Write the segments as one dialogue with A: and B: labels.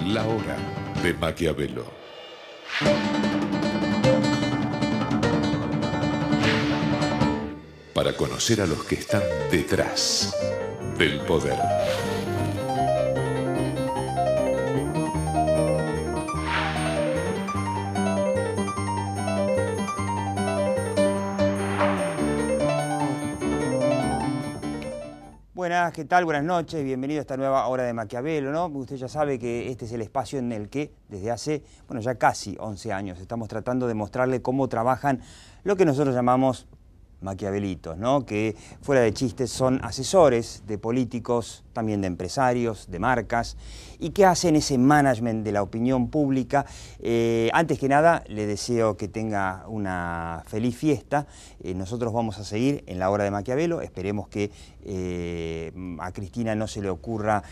A: La hora de Maquiavelo. Para conocer a los que están detrás del poder.
B: Buenas, ¿qué tal? Buenas noches, bienvenido a esta nueva hora de Maquiavelo, ¿no? Usted ya sabe que este es el espacio en el que desde hace, bueno, ya casi 11 años estamos tratando de mostrarle cómo trabajan lo que nosotros llamamos maquiavelitos, ¿no? Que fuera de chistes son asesores de políticos, también de empresarios, de marcas, y que hacen ese management de la opinión pública. Antes que nada, le deseo que tenga una feliz fiesta. Nosotros vamos a seguir en la hora de Maquiavelo. Esperemos que a Cristina no se le ocurra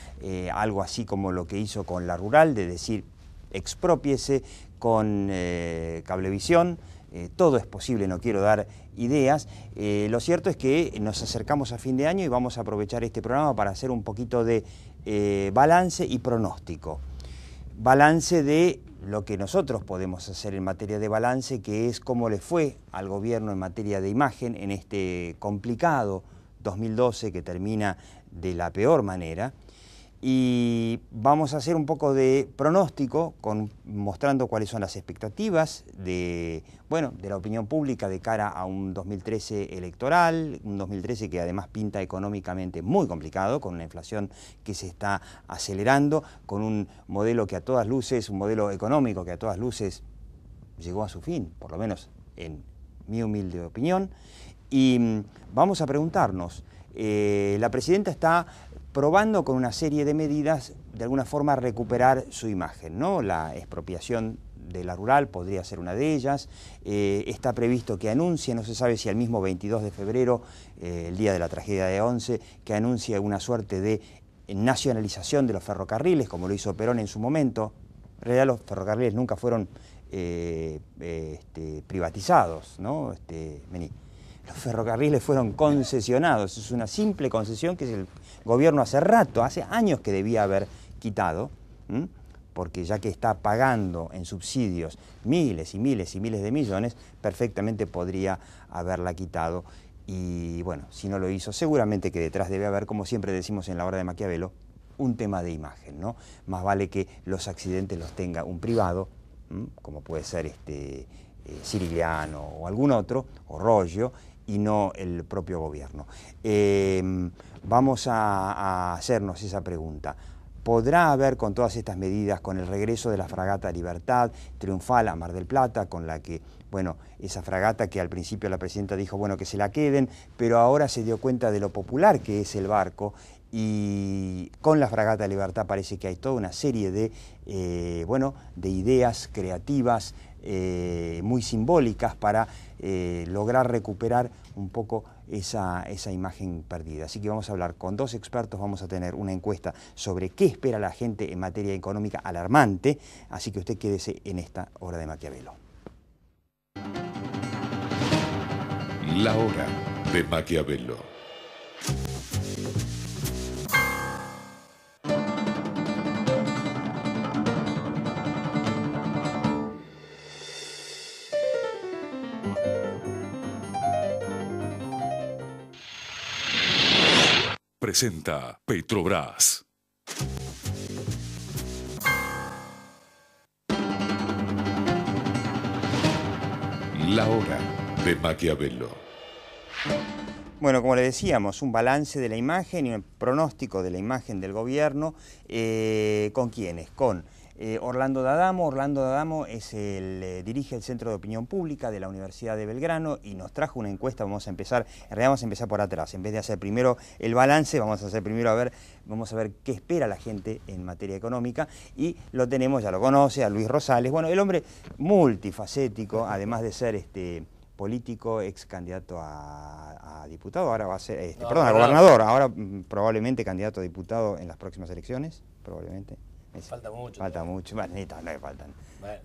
B: algo así como lo que hizo con La Rural, de decir, exprópiese con Cablevisión. Todo es posible, no quiero dar ideas. Lo cierto es que nos acercamos a fin de año y vamos a aprovechar este programa para hacer un poquito de balance y pronóstico. Balance de lo que nosotros podemos hacer en materia de balance, que es cómo le fue al gobierno en materia de imagen en este complicado 2012 que termina de la peor manera. Y vamos a hacer un poco de pronóstico, mostrando cuáles son las expectativas de la opinión pública de cara a un 2013 electoral, un 2013 que además pinta económicamente muy complicado, con una inflación que se está acelerando, con un modelo que a todas luces, un modelo económico que a todas luces llegó a su fin, por lo menos en mi humilde opinión. Y vamos a preguntarnos, la presidenta está probando con una serie de medidas, de alguna forma, recuperar su imagen, ¿no? La expropiación de La Rural podría ser una de ellas. Está previsto que anuncie, no se sabe si el mismo 22 de febrero, el día de la tragedia de Once, que anuncie una suerte de nacionalización de los ferrocarriles, como lo hizo Perón en su momento. En realidad los ferrocarriles nunca fueron privatizados, ¿no? Los ferrocarriles fueron concesionados, es una simple concesión que el gobierno hace años que debía haber quitado, porque ya que está pagando en subsidios miles y miles y miles de millones, perfectamente podría haberla quitado. Y bueno, si no lo hizo, seguramente que detrás debe haber, como siempre decimos en la hora de Maquiavelo, un tema de imagen, ¿no? Más vale que los accidentes los tenga un privado, como puede ser Sirigliano o algún otro, o Roggio, y no el propio gobierno. Vamos a hacernos esa pregunta. ¿Podrá haber con todas estas medidas, con el regreso de la fragata Libertad triunfal a Mar del Plata, con la que, bueno, esa fragata que al principio la presidenta dijo, bueno, que se la queden, pero ahora se dio cuenta de lo popular que es el barco, y con la fragata Libertad parece que hay toda una serie de ideas creativas, muy simbólicas para lograr recuperar un poco esa imagen perdida. Así que vamos a hablar con dos expertos, vamos a tener una encuesta sobre qué espera la gente en materia económica alarmante, así que usted quédese en esta hora de Maquiavelo.
A: La hora de Maquiavelo. Presenta Petrobras. La hora de Maquiavelo.
B: Bueno, como le decíamos, un balance de la imagen y un pronóstico de la imagen del gobierno. ¿Con quiénes? Con Orlando D'Adamo. Orlando D'Adamo dirige el Centro de Opinión Pública de la Universidad de Belgrano y nos trajo una encuesta. En realidad vamos a empezar por atrás. En vez de hacer primero el balance, vamos a ver qué espera la gente en materia económica. Y lo tenemos, ya lo conoce, a Luis Rosales. Bueno, el hombre multifacético, además de ser político, ex candidato a diputado, ahora va a ser, a gobernador, ahora probablemente candidato a diputado en las próximas elecciones, probablemente.
C: Falta mucho.
B: Falta mucho, bueno, no le faltan.
C: Bueno.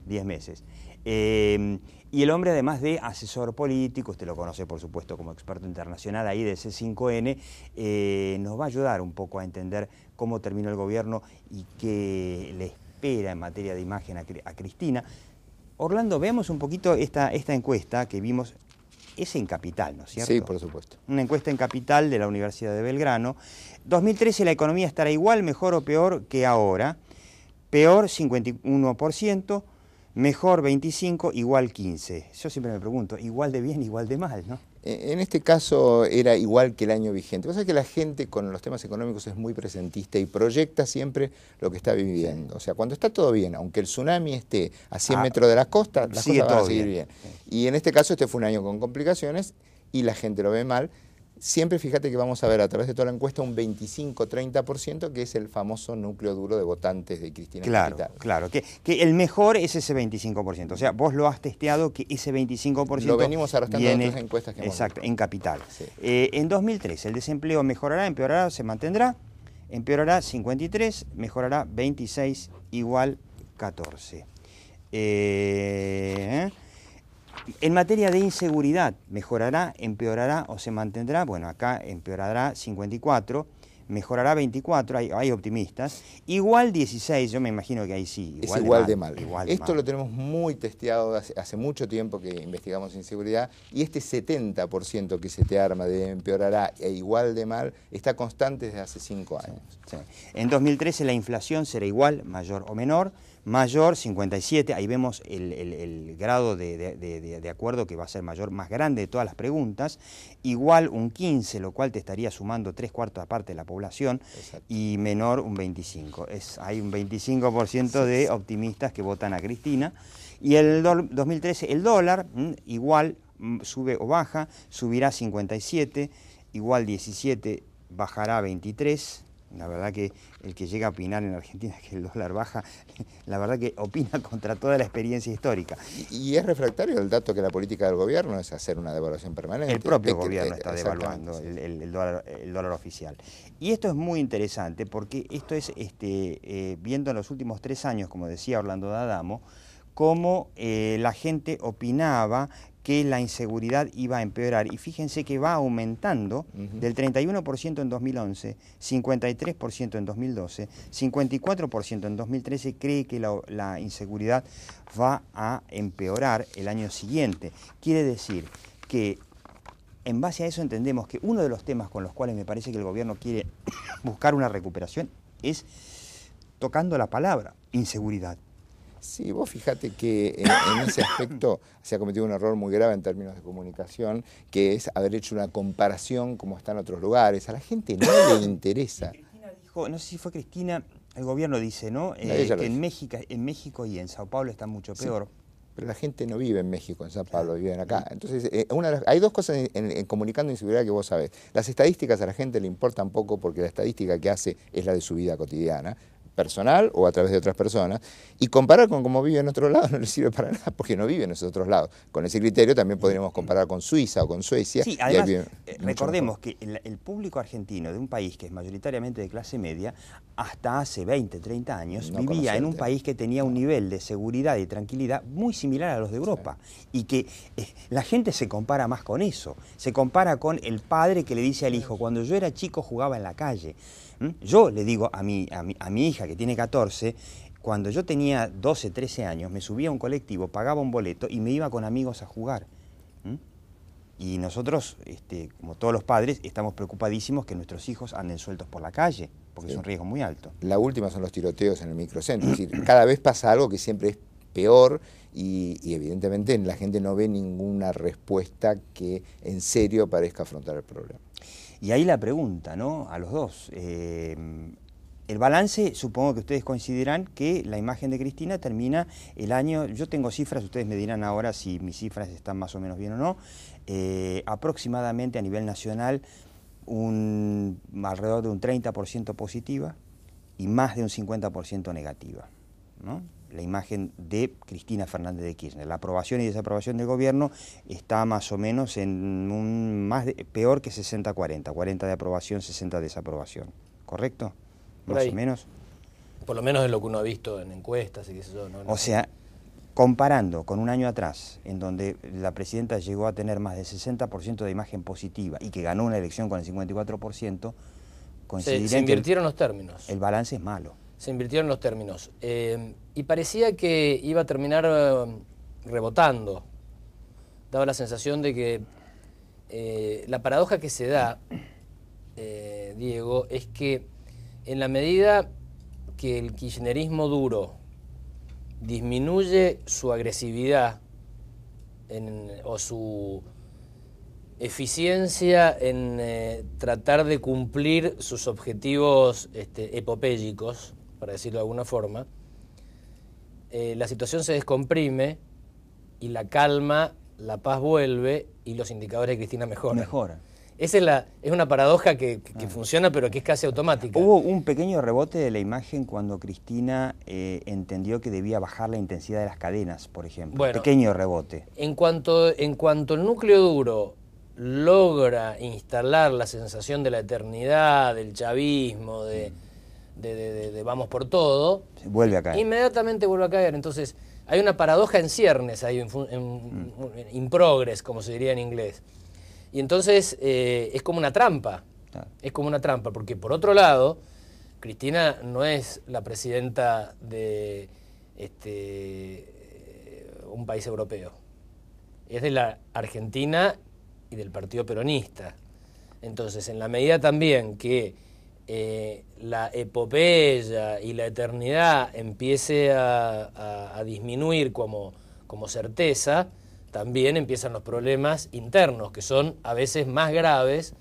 B: 10 meses. Y el hombre, además de asesor político, usted lo conoce por supuesto como experto internacional ahí de C5N, nos va a ayudar un poco a entender cómo terminó el gobierno y qué le espera en materia de imagen a Cristina. Orlando, veamos un poquito esta encuesta que vimos. Es en Capital, ¿no es cierto?
C: Sí, por supuesto.
B: Una encuesta en Capital de la Universidad de Belgrano. 2013 la economía estará igual, mejor o peor que ahora. Peor 51%, mejor 25%, igual 15%. Yo siempre me pregunto, igual de bien, igual de mal, ¿no?
C: En este caso era igual que el año vigente. Pasa que la gente con los temas económicos es muy presentista y proyecta siempre lo que está viviendo. O sea, cuando está todo bien, aunque el tsunami esté a 100 metros de la costa, las cosas van a seguir bien. Y en este caso este fue un año con complicaciones y la gente lo ve mal. Siempre fíjate que vamos a ver a través de toda la encuesta un 25-30%, que es el famoso núcleo duro de votantes de Cristina.
B: Claro,
C: Capital.
B: claro, que el mejor es ese 25%. O sea, vos lo has testeado que ese 25%
C: lo venimos arrastrando
B: viene,
C: en otras encuestas que hemos
B: exacto,
C: visto.
B: en Capital.
C: Sí.
B: En 2013 el desempleo mejorará, empeorará, se mantendrá, empeorará 53, mejorará 26, igual 14. En materia de inseguridad, ¿mejorará, empeorará o se mantendrá? Bueno, acá empeorará 54, mejorará 24, hay optimistas. Igual 16, yo me imagino que ahí sí.
C: Es igual de mal.
B: Esto
C: mal. Lo tenemos muy testeado hace mucho tiempo que investigamos inseguridad y este 70% que se te arma de empeorará e igual de mal está constante desde hace 5 años.
B: Sí. En 2013 la inflación será igual, mayor o menor. Mayor 57, ahí vemos el grado de acuerdo que va a ser mayor, más grande de todas las preguntas, igual un 15, lo cual te estaría sumando 3/4 parte de la población. Exacto. Y menor un 25. Hay un 25% de optimistas que votan a Cristina. Y el 2013 el dólar igual sube o baja, subirá 57, igual 17, bajará 23. La verdad que el que llega a opinar en Argentina que el dólar baja, la verdad que opina contra toda la experiencia histórica.
C: Y es refractario el dato que la política del gobierno es hacer una devaluación permanente.
B: El propio gobierno está devaluando el dólar oficial. Y esto es muy interesante porque esto es, viendo en los últimos 3 años, como decía Orlando D'Adamo, cómo la gente opinaba que la inseguridad iba a empeorar. Y fíjense que va aumentando del 31% en 2011, 53% en 2012, 54% en 2013, cree que la inseguridad va a empeorar el año siguiente. Quiere decir que en base a eso entendemos que uno de los temas con los cuales me parece que el gobierno quiere buscar una recuperación es tocando la palabra inseguridad.
C: Sí, vos fíjate que en ese aspecto se ha cometido un error muy grave en términos de comunicación, que es haber hecho una comparación como está en otros lugares. A la gente no le interesa.
B: Cristina dijo, no sé si fue Cristina, el gobierno dice, ¿no? Que en México y en Sao Paulo está mucho peor. Sí.
C: Pero la gente no vive en México, en Sao Paulo, viven acá. Entonces, hay dos cosas en comunicando inseguridad que vos sabés. Las estadísticas a la gente le importan poco porque la estadística que hace es la de su vida cotidiana, personal o a través de otras personas, y comparar con cómo vive en otros lados no le sirve para nada, porque no vive en esos otros lados. Con ese criterio también podríamos comparar con Suiza o con Suecia.
B: Sí, además, recordemos que el público argentino de un país que es mayoritariamente de clase media, hasta hace 20, 30 años, vivía en un país que tenía un nivel de seguridad y tranquilidad muy similar a los de Europa, y que la gente se compara más con eso, se compara con el padre que le dice al hijo, cuando yo era chico jugaba en la calle. Yo le digo a mi hija que tiene 14, cuando yo tenía 12, 13 años, me subía a un colectivo, pagaba un boleto y me iba con amigos a jugar. Y nosotros, como todos los padres, estamos preocupadísimos que nuestros hijos anden sueltos por la calle, porque es un riesgo muy alto.
C: La última son los tiroteos en el microcentro, es decir, cada vez pasa algo que siempre es peor y evidentemente la gente no ve ninguna respuesta que en serio parezca afrontar el problema.
B: Y ahí la pregunta, ¿no?, a los dos. El balance, supongo que ustedes consideran que la imagen de Cristina termina el año, yo tengo cifras, ustedes me dirán ahora si mis cifras están más o menos bien o no, aproximadamente a nivel nacional alrededor de un 30% positiva y más de un 50% negativa, ¿no? La imagen de Cristina Fernández de Kirchner. La aprobación y desaprobación del gobierno está más o menos en peor que 60-40, 40 de aprobación, 60 de desaprobación, ¿correcto? Más o menos.
D: Por lo menos es lo que uno ha visto en encuestas y qué sé yo, ¿no?
B: O sea, comparando con un año atrás, en donde la presidenta llegó a tener más del 60% de imagen positiva y que ganó una elección con el 54%,
D: se invirtieron los términos.
B: El balance es malo.
D: Se invirtieron los términos. Y parecía que iba a terminar rebotando. Daba la sensación de que la paradoja que se da, Diego, es que en la medida que el kirchnerismo duro disminuye su agresividad o su eficiencia en tratar de cumplir sus objetivos epopélicos, para decirlo de alguna forma, la situación se descomprime y la calma, la paz vuelve y los indicadores de Cristina mejoran. Esa es una paradoja que funciona, pero que es casi automática.
B: Hubo un pequeño rebote de la imagen cuando Cristina entendió que debía bajar la intensidad de las cadenas, por ejemplo. Bueno, pequeño rebote.
D: En cuanto el núcleo duro logra instalar la sensación de la eternidad, del chavismo, de vamos por todo,
B: vuelve a caer.
D: Inmediatamente vuelve a caer. Entonces, hay una paradoja en ciernes, hay in progress, como se diría en inglés. Y entonces es como una trampa, es como una trampa, porque por otro lado, Cristina no es la presidenta de un país europeo, es de la Argentina y del Partido Peronista. Entonces, en la medida también que la epopeya y la eternidad empiece a disminuir como certeza, también empiezan los problemas internos, que son a veces más graves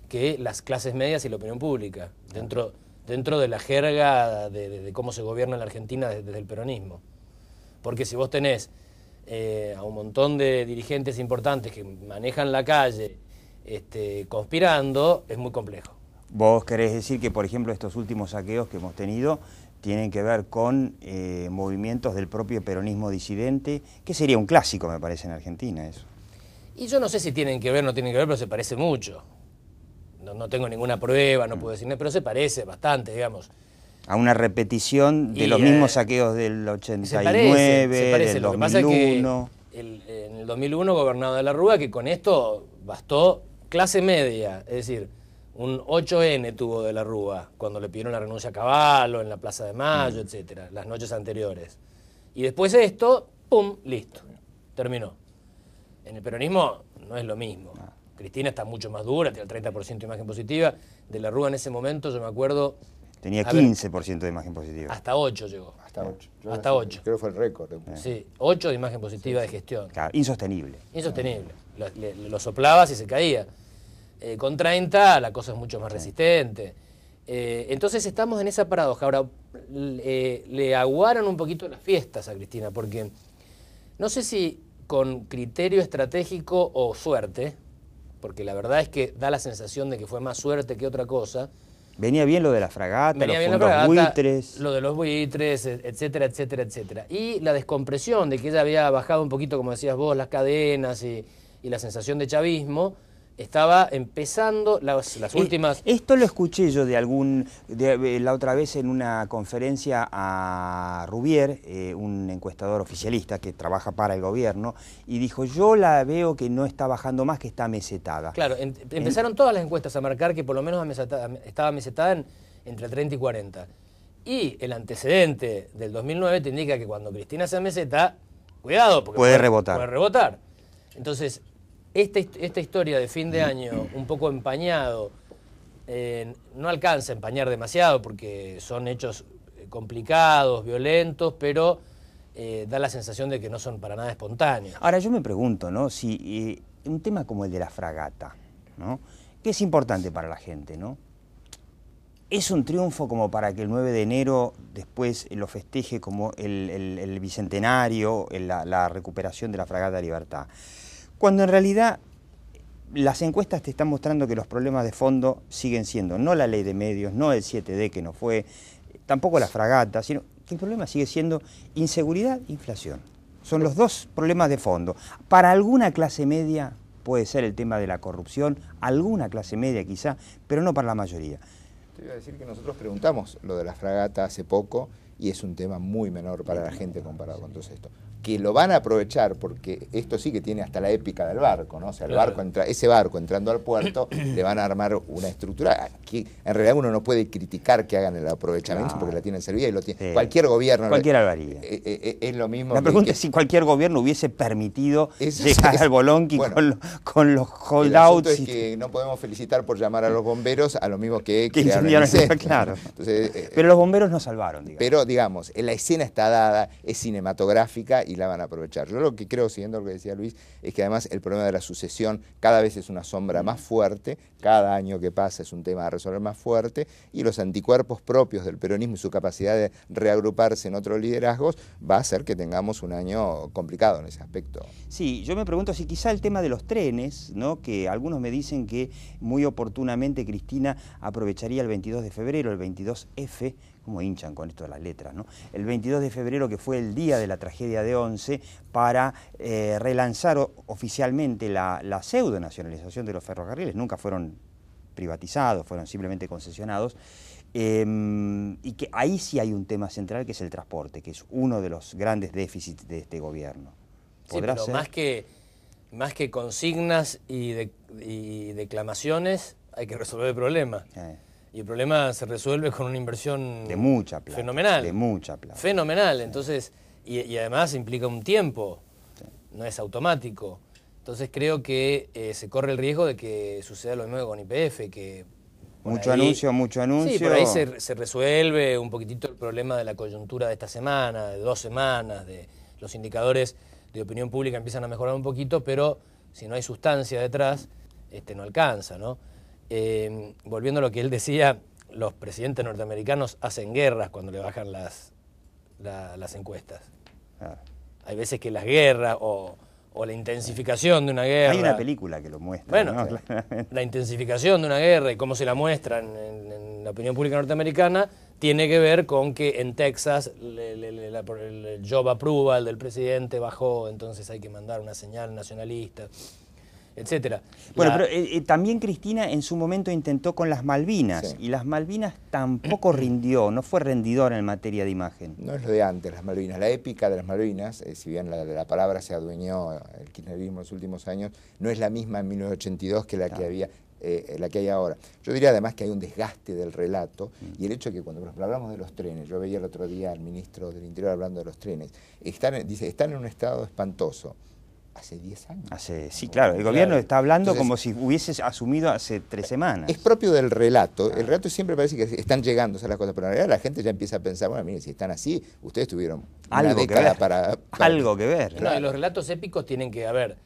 D: que las clases medias y la opinión pública, dentro de la jerga de cómo se gobierna en la Argentina desde el peronismo. Porque si vos tenés a un montón de dirigentes importantes que manejan la calle conspirando, es muy complejo.
B: ¿Vos querés decir que, por ejemplo, estos últimos saqueos que hemos tenido tienen que ver con movimientos del propio peronismo disidente, que sería un clásico, me parece, en Argentina eso?
D: Y yo no sé si tienen que ver o no tienen que ver, pero se parece mucho. No tengo ninguna prueba, no puedo decir nada, pero se parece bastante, digamos.
B: A una repetición de los mismos saqueos del 89,
D: se parece.
B: del 2001.
D: Lo que pasa es que en el 2001 gobernado de la Rúa, que con esto bastó clase media, es decir, un 8N tuvo de la Rúa cuando le pidieron la renuncia a Cavallo en la Plaza de Mayo, etcétera, las noches anteriores. Y después esto, ¡pum!, listo, terminó. En el peronismo no es lo mismo. Cristina está mucho más dura, tiene el 30% de imagen positiva. De la Rúa en ese momento, yo me acuerdo...
B: Tenía 15% de imagen positiva.
D: Hasta 8 llegó.
C: Hasta 8.
D: Hasta 8.
C: Creo que fue el récord.
D: Sí, 8 de imagen positiva de gestión.
B: Claro, insostenible.
D: Insostenible. Lo soplabas y se caía. Con 30 la cosa es mucho más resistente. Entonces estamos en esa paradoja. Ahora, le aguaron un poquito las fiestas a Cristina, porque no sé si con criterio estratégico o suerte, porque la verdad es que da la sensación de que fue más suerte que otra cosa.
B: Venía bien lo de la fragata,
D: los fondos buitres. Lo de los buitres, etcétera, etcétera, etcétera. Y la descompresión de que ella había bajado un poquito, como decías vos, las cadenas y la sensación de chavismo. Estaba empezando las últimas...
B: Esto lo escuché yo la otra vez en una conferencia a Rubier, un encuestador oficialista que trabaja para el gobierno, y dijo, yo la veo que no está bajando más, que está mesetada.
D: Claro, empezaron todas las encuestas a marcar que por lo menos estaba mesetada entre 30 y 40. Y el antecedente del 2009 te indica que cuando Cristina se meseta, cuidado, porque
B: puede rebotar.
D: Puede rebotar. Entonces... Esta historia de fin de año, un poco empañado, no alcanza a empañar demasiado porque son hechos complicados, violentos, pero da la sensación de que no son para nada espontáneos.
B: Ahora yo me pregunto, ¿no? Si un tema como el de la fragata, ¿no?, que es importante para la gente, ¿no?, ¿es un triunfo como para que el 9 de enero después lo festeje como el bicentenario, la recuperación de la Fragata Libertad? Cuando en realidad las encuestas te están mostrando que los problemas de fondo siguen siendo no la ley de medios, no el 7D que no fue, tampoco la fragata, sino que el problema sigue siendo inseguridad e inflación. Son los dos problemas de fondo. Para alguna clase media puede ser el tema de la corrupción, alguna clase media quizá, pero no para la mayoría.
C: Te iba a decir que nosotros preguntamos lo de la fragata hace poco y es un tema muy menor para la gente comparado con todo esto. Que lo van a aprovechar, porque esto sí que tiene hasta la épica del barco, ¿no? O sea, el barco ese barco entrando al puerto, le van a armar una estructura que en realidad uno no puede criticar que hagan el aprovechamiento porque la tienen servida y lo tiene. Cualquier gobierno.
B: Cualquiera lo haría.
C: Es lo mismo.
B: La pregunta es si cualquier gobierno hubiese permitido llegar al Bolonqui con los holdouts.
C: El asunto es que no podemos felicitar por llamar a los bomberos a lo mismo que
B: incendiaron el incendio. Claro. Entonces, pero los bomberos nos salvaron, digamos.
C: Pero, digamos, la escena está dada, es cinematográfica y la van a aprovechar. Yo lo que creo, siguiendo lo que decía Luis, es que además el problema de la sucesión cada vez es una sombra más fuerte, cada año que pasa es un tema a resolver más fuerte, y los anticuerpos propios del peronismo y su capacidad de reagruparse en otros liderazgos va a hacer que tengamos un año complicado en ese aspecto.
B: Sí, yo me pregunto si quizá el tema de los trenes, ¿no? Que algunos me dicen que muy oportunamente Cristina aprovecharía el 22 de febrero, el 22F, como hinchan con esto de las letras, ¿no? El 22 de febrero, que fue el día de la tragedia de Once, para relanzar oficialmente la pseudo-nacionalización de los ferrocarriles. Nunca fueron privatizados, fueron simplemente concesionados. Y que ahí sí hay un tema central, que es el transporte, que es uno de los grandes déficits de este gobierno.
D: Sí, pero más que consignas y declamaciones, hay que resolver el problema. Y el problema se resuelve con una inversión
B: de mucha plata,
D: fenomenal.
B: De mucha plata.
D: Fenomenal. Entonces, y además implica un tiempo, no es automático. Entonces creo que se corre el riesgo de que suceda lo mismo con YPF, que
B: mucho anuncio.
D: Sí, por ahí se resuelve un poquitito el problema de la coyuntura de esta semana, de 2 semanas, de los indicadores de opinión pública empiezan a mejorar un poquito, pero si no hay sustancia detrás, no alcanza, ¿no? Volviendo a lo que él decía, los presidentes norteamericanos hacen guerras cuando le bajan las encuestas. Hay veces que las guerras o la intensificación de una guerra...
B: Hay una película que lo muestra.
D: Bueno,
B: ¿no?
D: La intensificación de una guerra y cómo se la muestra en la opinión pública norteamericana tiene que ver con que en Texas el job approval del presidente bajó, entonces hay que mandar una señal nacionalista, etcétera.
B: Bueno, pero también Cristina en su momento intentó con las Malvinas, y las Malvinas tampoco rindió, no fue rendidora en materia de imagen.
C: No es lo de antes, las Malvinas. La épica de las Malvinas, si bien la palabra se adueñó el kirchnerismo en los últimos años, no es la misma en 1982 que la que había. La que hay ahora. Yo diría además que hay un desgaste del relato y el hecho de que cuando por ejemplo, hablamos de los trenes, yo veía el otro día al ministro del Interior hablando de los trenes, dice, están en un estado espantoso. Hace 10 años.
B: Sí, claro, el gobierno está hablando como si hubiese asumido hace 3 semanas.
C: Es propio del relato. El relato siempre parece que están llegando a las cosas, pero en realidad la gente ya empieza a pensar, bueno, miren, si están así, ustedes tuvieron una década para...
B: Algo que ver.
D: Claro. No, y los relatos épicos tienen que haber,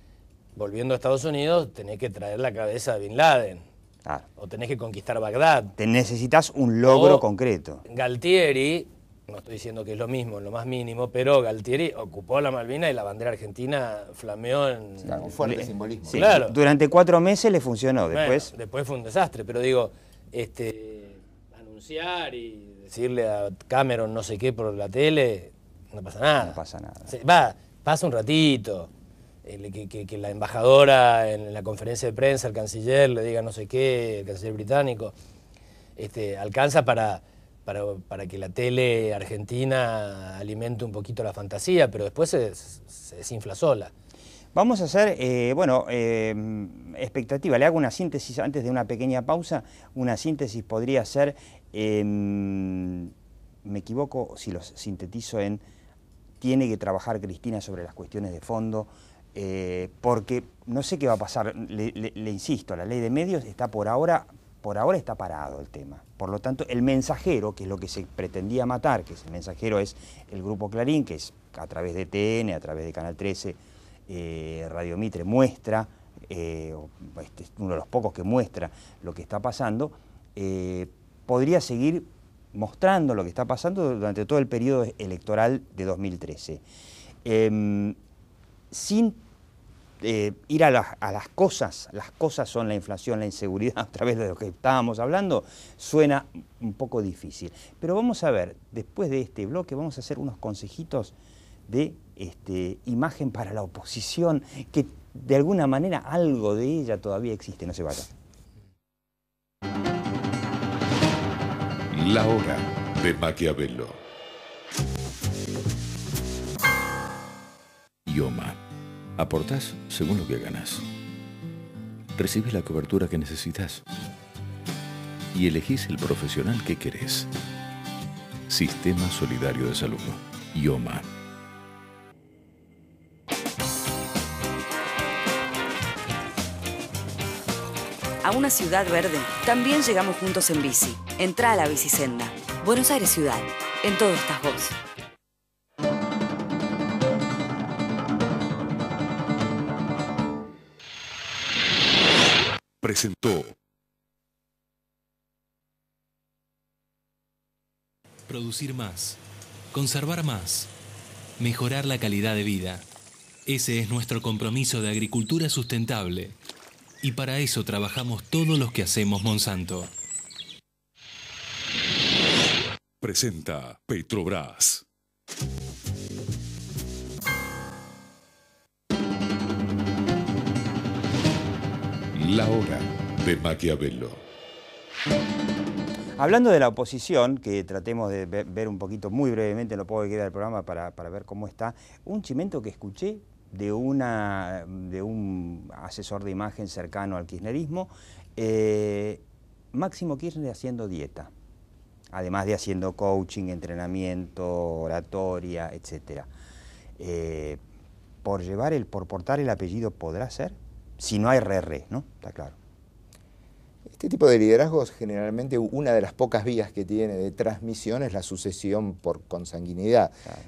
D: volviendo a Estados Unidos, tenés que traer la cabeza de Bin Laden.
B: Claro.
D: O tenés que conquistar Bagdad.
B: Te necesitas un logro concreto.
D: Galtieri, no estoy diciendo que es lo mismo, en lo más mínimo, pero Galtieri ocupó la Malvina y la bandera argentina flameó en...
C: Claro, un fuerte simbolismo.
B: Sí, claro. Durante 4 meses le funcionó, después...
D: Bueno, después fue un desastre, pero digo, anunciar y decirle a Cameron no sé qué por la tele, no pasa nada.
B: No pasa nada.
D: Pasa un ratito. Que la embajadora en la conferencia de prensa, el canciller le diga no sé qué, el canciller británico, alcanza para que la tele argentina alimente un poquito la fantasía, pero después se desinfla sola.
B: Vamos a hacer, expectativa. Le hago una síntesis antes de una pequeña pausa. Una síntesis podría ser, me equivoco si los sintetizo en, tiene que trabajar Cristina sobre las cuestiones de fondo, porque no sé qué va a pasar, le insisto, la ley de medios está por ahora está parado el tema. Por lo tanto, el mensajero, que es lo que se pretendía matar, que el mensajero es el Grupo Clarín, que es a través de TN, a través de Canal 13, Radio Mitre, muestra, es uno de los pocos que muestra lo que está pasando, podría seguir mostrando lo que está pasando durante todo el periodo electoral de 2013. Sin ir a las cosas son la inflación, la inseguridad, a través de lo que estábamos hablando, suena un poco difícil. Pero vamos a ver, después de este bloque, vamos a hacer unos consejitos de imagen para la oposición, que de alguna manera algo de ella todavía existe, no se vaya.
A: La hora de Maquiavelo. IOMA. Aportás según lo que ganas. Recibís la cobertura que necesitas. Y elegís el profesional que querés. Sistema Solidario de Salud. IOMA.
E: A una ciudad verde también llegamos juntos en bici. Entrá a la Bicisenda. Buenos Aires Ciudad. En todo estás vos.
A: Presentó.
F: Producir más, conservar más, mejorar la calidad de vida. Ese es nuestro compromiso de agricultura sustentable. Y para eso trabajamos todos los que hacemos Monsanto.
A: Presenta Petrobras. La hora de Maquiavelo.
B: Hablando de la oposición, que tratemos de ver un poquito muy brevemente en lo poco que queda del programa para ver cómo está, un chimento que escuché de un asesor de imagen cercano al kirchnerismo, Máximo Kirchner haciendo dieta, además de haciendo coaching, entrenamiento, oratoria, etc. Por portar el apellido podrá ser, si no hay re, ¿no? Está claro.
C: Este tipo de liderazgos, generalmente una de las pocas vías que tiene de transmisión es la sucesión por consanguinidad. Claro.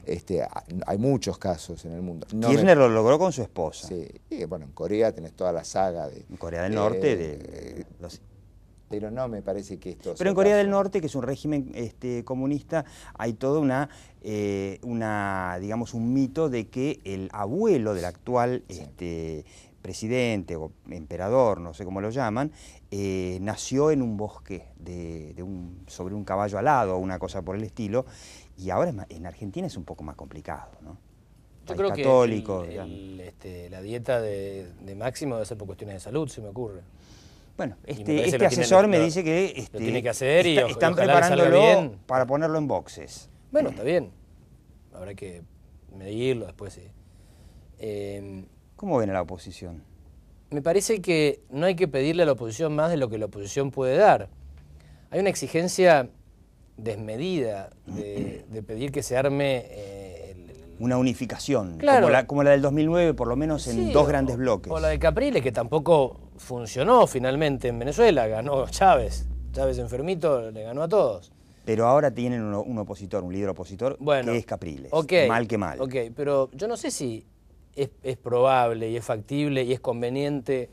C: Hay muchos casos en el mundo.
B: Kirchner lo logró con su esposa.
C: Sí, y bueno, en Corea tenés toda la saga de...
B: En Corea del Norte
C: Pero no me parece que esto...
B: Pero en Corea del Norte, que es un régimen comunista, hay todo digamos, un mito de que el abuelo del actual presidente o emperador, no sé cómo lo llaman, nació en un bosque sobre un caballo alado o una cosa por el estilo, y ahora en Argentina es un poco más complicado, ¿no?
D: Yo creo
B: católico,
D: que la dieta de Máximo debe ser por cuestiones de salud, se me ocurre.
B: Bueno, este asesor me dice que
D: lo tiene que hacer y
B: están preparándolo para ponerlo en boxes.
D: Bueno, está bien. Habrá que medirlo después, sí.
B: ¿Cómo ven a la oposición?
D: Me parece que no hay que pedirle a la oposición más de lo que la oposición puede dar. Hay una exigencia desmedida de pedir que se arme...
B: una unificación,
D: claro,
B: como la del 2009, por lo menos en dos grandes bloques.
D: O la de Capriles, que tampoco funcionó finalmente en Venezuela, ganó Chávez. Chávez enfermito le ganó a todos.
B: Pero ahora tienen un opositor, un líder opositor, que es Capriles, mal que mal.
D: Ok, pero yo no sé si es probable y es factible y es conveniente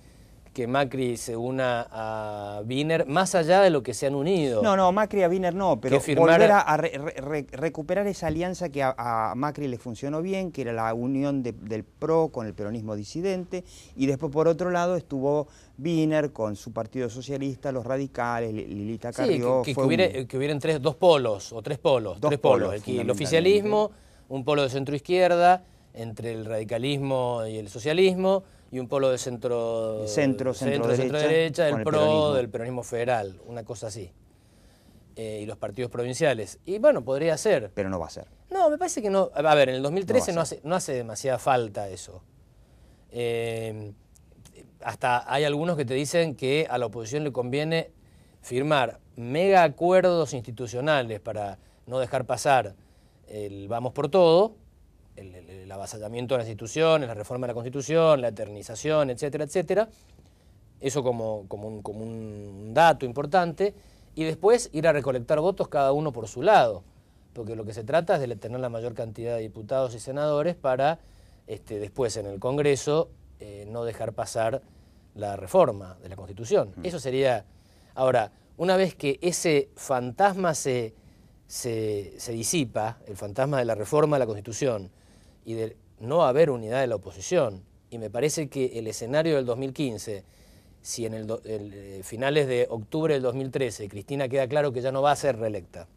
D: que Macri se una a Wiener, más allá de lo que se han unido.
B: No, Macri a Wiener no, pero volver a recuperar esa alianza que a Macri le funcionó bien, que era la unión del PRO con el peronismo disidente, y después por otro lado estuvo Wiener con su partido socialista, los radicales, Lilita Carrió.
D: Sí, que hubieran dos polos, o tres polos. El oficialismo, un polo de centro-izquierda, entre el radicalismo y el socialismo, y un polo de centro-derecha, del PRO, del peronismo federal, una cosa así. Y los partidos provinciales. Y bueno, podría ser.
B: Pero no va a ser.
D: No, me parece que no. A ver, en el 2013 no hace demasiada falta eso. Hasta hay algunos que te dicen que a la oposición le conviene firmar mega acuerdos institucionales para no dejar pasar el vamos por todo, el avasallamiento de las instituciones, la reforma de la Constitución, la eternización, etcétera, etcétera. Eso como un dato importante. Y después ir a recolectar votos cada uno por su lado. Porque lo que se trata es de tener la mayor cantidad de diputados y senadores para después en el Congreso no dejar pasar la reforma de la Constitución. Eso sería... Ahora, una vez que ese fantasma se disipa, el fantasma de la reforma de la Constitución, y de no haber unidad de la oposición, y me parece que el escenario del 2015, si en finales de octubre del 2013 Cristina queda claro que ya no va a ser reelecta,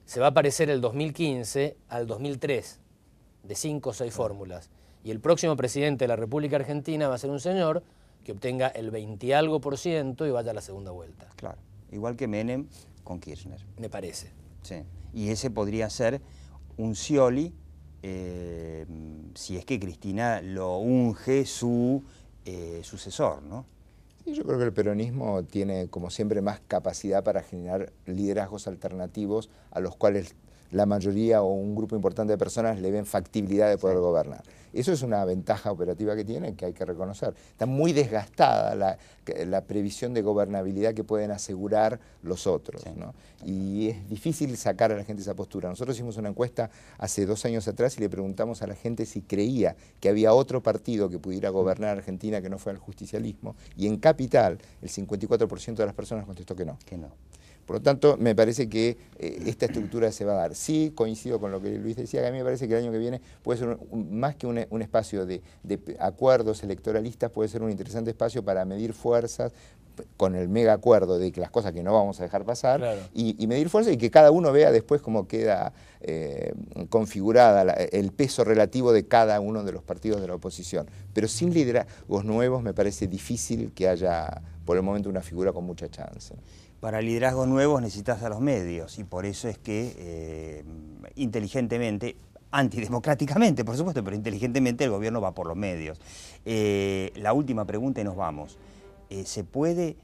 D: se va a parecer el 2015 al 2003, de 5 o 6 fórmulas, y el próximo presidente de la República Argentina va a ser un señor que obtenga el 20 y algo % y vaya a la segunda vuelta.
B: Claro, igual que Menem con Kirchner.
D: Me parece.
B: Sí, y ese podría ser un Scioli si es que Cristina lo unge su sucesor, ¿no?
C: Sí, yo creo que el peronismo tiene, como siempre, más capacidad para generar liderazgos alternativos a los cuales la mayoría o un grupo importante de personas le ven factibilidad de poder gobernar. Eso es una ventaja operativa que tienen, que hay que reconocer. Está muy desgastada la previsión de gobernabilidad que pueden asegurar los otros, ¿no? Y es difícil sacar a la gente esa postura. Nosotros hicimos una encuesta hace 2 años atrás y le preguntamos a la gente si creía que había otro partido que pudiera gobernar Argentina que no fuera el justicialismo, y en Capital el 54% de las personas contestó que no. Por lo tanto, me parece que esta estructura se va a dar. Sí, coincido con lo que Luis decía, que a mí me parece que el año que viene puede ser más que un espacio de acuerdos electoralistas, puede ser un interesante espacio para medir fuerzas, con el mega acuerdo de que las cosas que no vamos a dejar pasar, claro, y medir fuerzas y que cada uno vea después cómo queda configurada el peso relativo de cada uno de los partidos de la oposición. Pero sin liderazgos nuevos me parece difícil que haya por el momento una figura con mucha chance.
B: Para liderazgos nuevos necesitas a los medios y por eso es que inteligentemente, antidemocráticamente por supuesto, pero inteligentemente el gobierno va por los medios. La última pregunta y nos vamos. ¿Se puede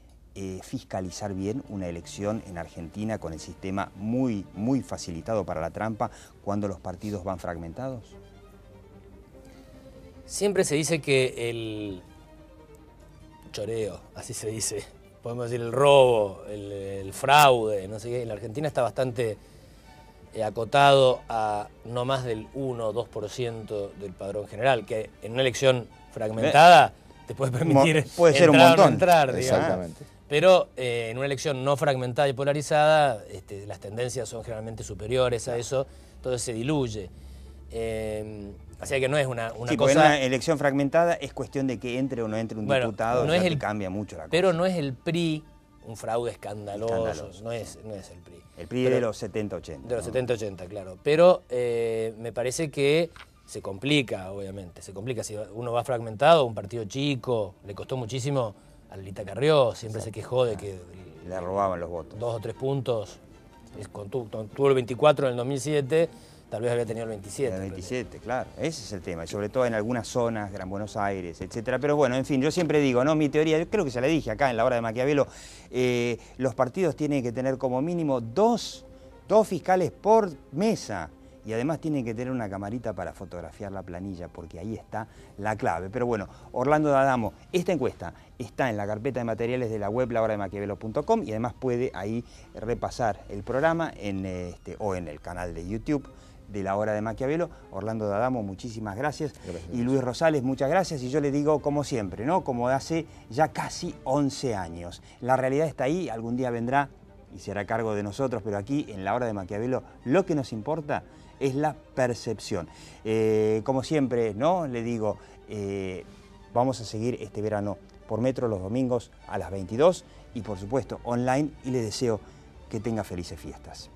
B: fiscalizar bien una elección en Argentina con el sistema muy facilitado para la trampa cuando los partidos van fragmentados?
D: Siempre se dice que el choreo, así se dice, podemos decir el robo, el fraude, no sé qué, en la Argentina está bastante acotado a no más del 1 o 2% del padrón general, que en una elección fragmentada te puede permitir
B: puede ser un montón.
D: O no entrar, digamos.
C: Exactamente.
D: Pero en una elección no fragmentada y polarizada, las tendencias son generalmente superiores a eso, entonces se diluye. Así que no es una
B: sí, cosa... en una elección fragmentada es cuestión de que entre o no entre un diputado, no es que cambia mucho la cosa.
D: Pero no es el PRI un fraude escandaloso. No es el PRI.
B: El PRI de los 70-80.
D: De los 70-80, claro. Pero me parece que se complica, obviamente. Se complica si uno va fragmentado, un partido chico, le costó muchísimo a Lilita Carrió, siempre se quejó de que
B: le robaban los votos.
D: 2 o 3 puntos. Tuvo el 24 en el 2007, tal vez había tenido el 27.
B: El 27, claro. Ese es el tema. Y sobre todo en algunas zonas, Gran Buenos Aires, etcétera. Pero bueno, en fin, yo siempre digo, ¿no? Mi teoría, yo creo que se la dije acá en la hora de Maquiavelo, los partidos tienen que tener como mínimo dos fiscales por mesa. Y además tienen que tener una camarita para fotografiar la planilla, porque ahí está la clave. Pero bueno, Orlando D'Adamo, esta encuesta está en la carpeta de materiales de la web lahorademaquiavelo.com y además puede ahí repasar el programa o en el canal de YouTube de La Hora de Maquiavelo. Orlando D'Adamo, muchísimas gracias. Y Luis Rosales, muchas gracias. Y yo le digo, como siempre, ¿no? Como hace ya casi 11 años. La realidad está ahí, algún día vendrá y se hará cargo de nosotros, pero aquí en La Hora de Maquiavelo lo que nos importa es la percepción. Como siempre, ¿no? Le digo, vamos a seguir este verano por Metro los domingos a las 22 y por supuesto online, y le deseo que tenga felices fiestas.